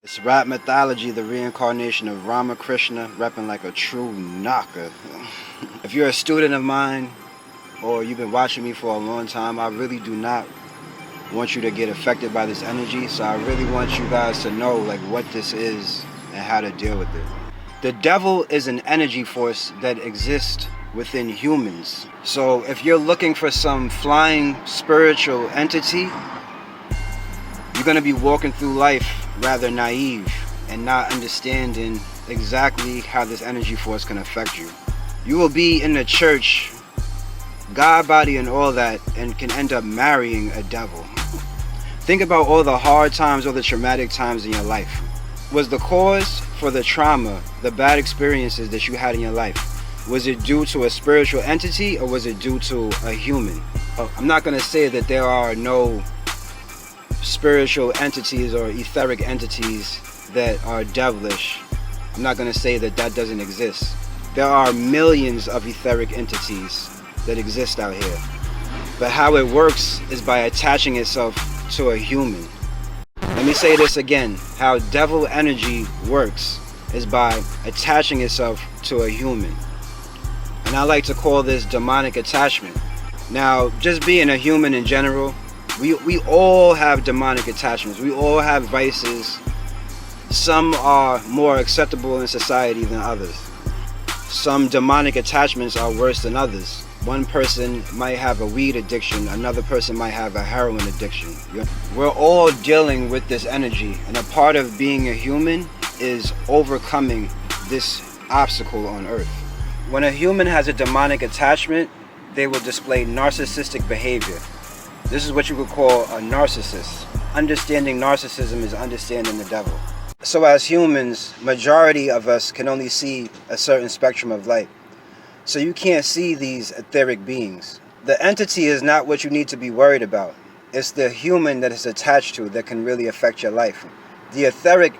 It's Rapmythology, the reincarnation of Ramakrishna, repping like a true knocker. If you're a student of mine, or you've been watching me for a long time, I really do not want you to get affected by this energy. So I really want you guys to know like what this is and how to deal with it. The devil is an energy force that exists within humans. So if you're looking for some flying spiritual entity, you're going to be walking through life rather naive and not understanding exactly how this energy force can affect you. You will be in the church, God body and all that, and can end up marrying a devil. Think about all the hard times, all the traumatic times in your life. Was the cause for the trauma, the bad experiences that you had in your life, was it due to a spiritual entity or was it due to a human? I'm not going to say that there are no spiritual entities or etheric entities that are devilish. I'm not going to say that that doesn't exist. There are millions of etheric entities that exist out here. But how it works is by attaching itself to a human. Let me say this again. How devil energy works is by attaching itself to a human. And I like to call this demonic attachment. Now, just being a human in general, we all have demonic attachments. We all have vices. Some are more acceptable in society than others. Some demonic attachments are worse than others. One person might have a weed addiction, another person might have a heroin addiction. We're all dealing with this energy, and a part of being a human is overcoming this obstacle on earth. When a human has a demonic attachment, they will display narcissistic behavior. This is what you could call a narcissist. Understanding narcissism is understanding the devil. So as humans, majority of us can only see a certain spectrum of light. So you can't see these etheric beings. The entity is not what you need to be worried about. It's the human that it's attached to that can really affect your life. The etheric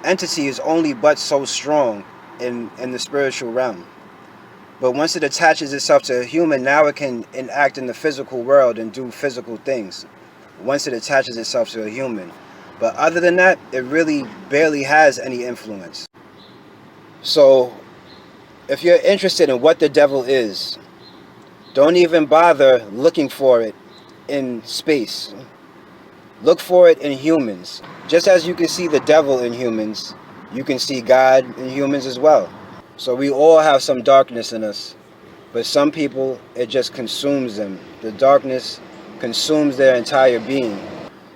entity is only but so strong in the spiritual realm. But once it attaches itself to a human, now it can enact in the physical world and do physical things. Once it attaches itself to a human. But other than that, it really barely has any influence. So, if you're interested in what the devil is, don't even bother looking for it in space. Look for it in humans. Just as you can see the devil in humans, you can see God in humans as well. So we all have some darkness in us, but some people, it just consumes them. The darkness consumes their entire being,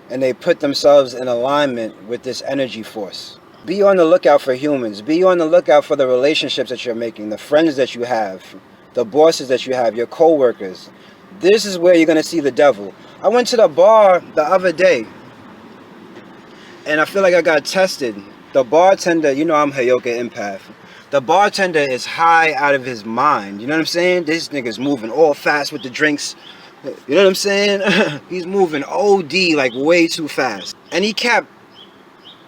and they put themselves in alignment with this energy force. Be on the lookout for humans. Be on the lookout for the relationships that you're making, the friends that you have, the bosses that you have, your co-workers. This is where you're going to see the devil. I went to the bar the other day, and I feel like I got tested. The bartender, you know I'm HEYOKA empath. The bartender is high out of his mind. You know what I'm saying? This nigga's moving all fast with the drinks. You know what I'm saying? He's moving OD like way too fast. And he kept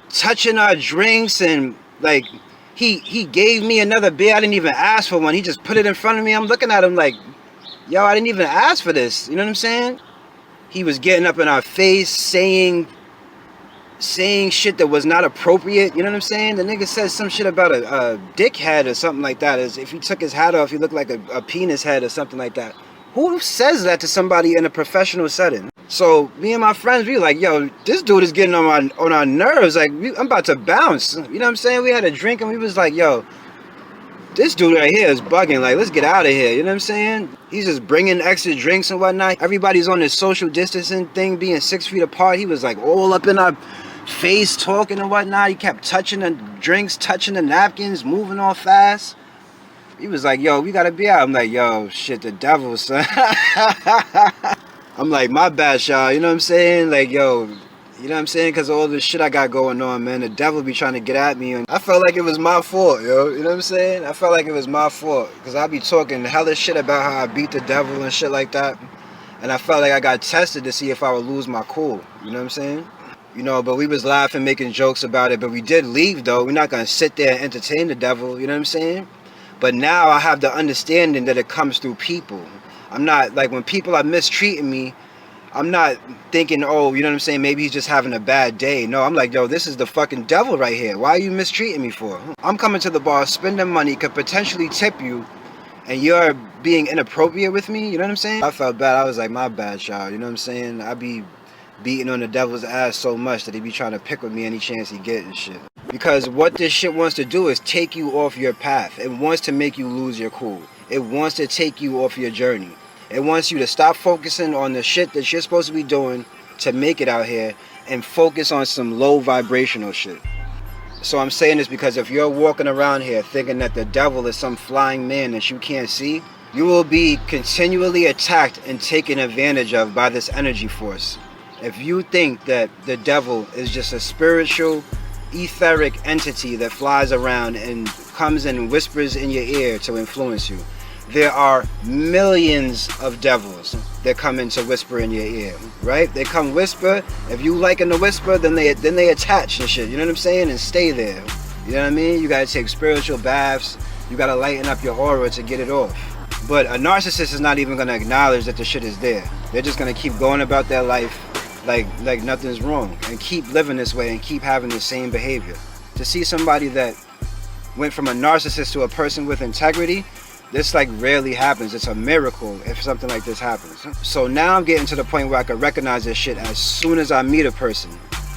touching our drinks, and like he gave me another beer. I didn't even ask for one. He just put it in front of me. I'm looking at him like, yo, I didn't even ask for this. You know what I'm saying? He was getting up in our face, saying shit that was not appropriate. You know what I'm saying? The nigga said some shit about a dick head or something like that. As if he took his hat off, he looked like a penis head or something like that. Who says that to somebody in a professional setting? So me and my friends, we were like, yo, this dude is getting on our nerves. Like, I'm about to bounce. You know what I'm saying? We had a drink and we was like, yo, this dude right here is bugging. Like, let's get out of here. You know what I'm saying? He's just bringing extra drinks and whatnot. Everybody's on this social distancing thing, being 6 feet apart. He was like all up in our face talking and whatnot. He kept touching the drinks, touching the napkins, moving all fast. He was like, yo, we gotta be out. I'm like, yo, shit, the devil, son. I'm like, my bad, y'all. You know what I'm saying? Like, yo, you know what I'm saying? Because of all the shit I got going on, man. The devil be trying to get at me. And I felt like it was my fault, yo. You know what I'm saying? I felt like it was my fault. Because I be talking hella shit about how I beat the devil and shit like that. And I felt like I got tested to see if I would lose my cool. You know what I'm saying? You know, but we was laughing, making jokes about it. But we did leave, though. We're not going to sit there and entertain the devil. You know what I'm saying? But now I have the understanding that it comes through people. I'm not, like, when people are mistreating me, I'm not thinking, oh, you know what I'm saying, maybe he's just having a bad day. No, I'm like, yo, this is the fucking devil right here. Why are you mistreating me for? I'm coming to the bar, spending money, could potentially tip you, and you're being inappropriate with me. You know what I'm saying? I felt bad. I was like, my bad, y'all. You know what I'm saying? I be beating on the devil's ass so much that he be trying to pick with me any chance he get and shit. Because what this shit wants to do is take you off your path. It wants to make you lose your cool. It wants to take you off your journey. It wants you to stop focusing on the shit that you're supposed to be doing to make it out here and focus on some low vibrational shit. So I'm saying this because if you're walking around here thinking that the devil is some flying man that you can't see, you will be continually attacked and taken advantage of by this energy force. If you think that the devil is just a spiritual, etheric entity that flies around and comes and whispers in your ear to influence you, there are millions of devils that come in to whisper in your ear, right? They come whisper. If you liking the whisper, then they attach and shit. You know what I'm saying? And stay there. You know what I mean? You gotta take spiritual baths. You gotta lighten up your aura to get it off. But a narcissist is not even gonna acknowledge that the shit is there. They're just gonna keep going about their life like nothing's wrong and keep living this way and keep having the same behavior. To see somebody that went from a narcissist to a person with integrity, this like rarely happens. It's a miracle if something like this happens. So now I'm getting to the point where I can recognize this shit as soon as I meet a person,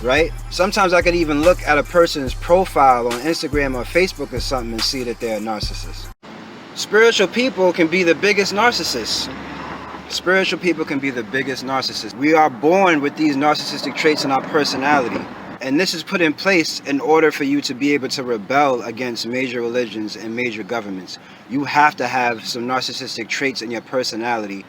right? Sometimes I could even look at a person's profile on Instagram or Facebook or something and see that they're a narcissist. Spiritual people can be the biggest narcissists. Spiritual people can be the biggest narcissists. We are born with these narcissistic traits in our personality. And this is put in place in order for you to be able to rebel against major religions and major governments. You have to have some narcissistic traits in your personality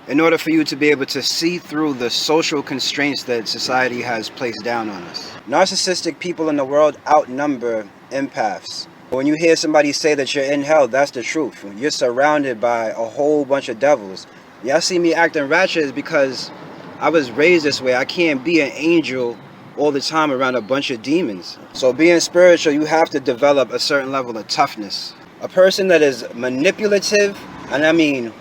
in order for you to be able to see through the social constraints that society has placed down on us. Narcissistic people in the world outnumber empaths. When you hear somebody say that you're in hell, that's the truth. You're surrounded by a whole bunch of devils. Y'all see me acting ratchet is because I was raised this way. I can't be an angel all the time around a bunch of demons. So being spiritual, you have to develop a certain level of toughness. A person that is manipulative, and I mean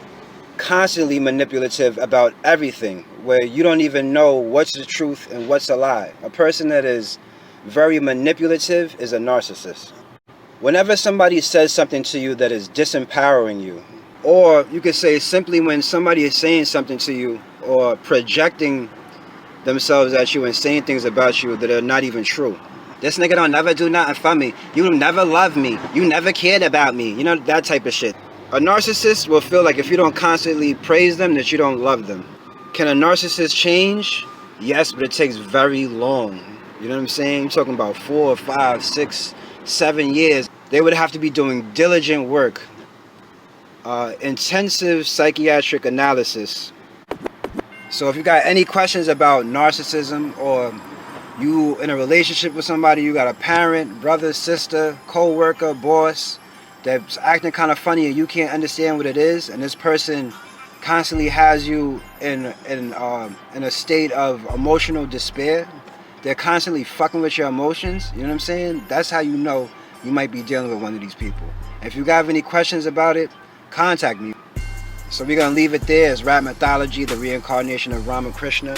constantly manipulative about everything, where you don't even know what's the truth and what's a lie. A person that is very manipulative is a narcissist. Whenever somebody says something to you that is disempowering you, or you could say simply when somebody is saying something to you or projecting themselves at you and saying things about you that are not even true. This nigga don't never do nothing for me. You never love me. You never cared about me. You know, that type of shit. A narcissist will feel like if you don't constantly praise them, that you don't love them. Can a narcissist change? Yes, but it takes very long. You know what I'm saying? You're talking about 4, 5, 6, 7 years. They would have to be doing diligent work, intensive psychiatric analysis. So if you got any questions about narcissism, or you in a relationship with somebody, you got a parent, brother, sister, co-worker, boss that's acting kind of funny and you can't understand what it is, and this person constantly has you in a state of emotional despair, they're constantly fucking with your emotions, you know what I'm saying? That's how you know you might be dealing with one of these people. If you have any questions about it, contact me. So we're going to leave it there. It's Rapmythology, the reincarnation of Ramakrishna.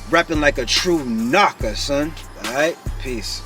Repping like a true knocker, son. Alright? Peace.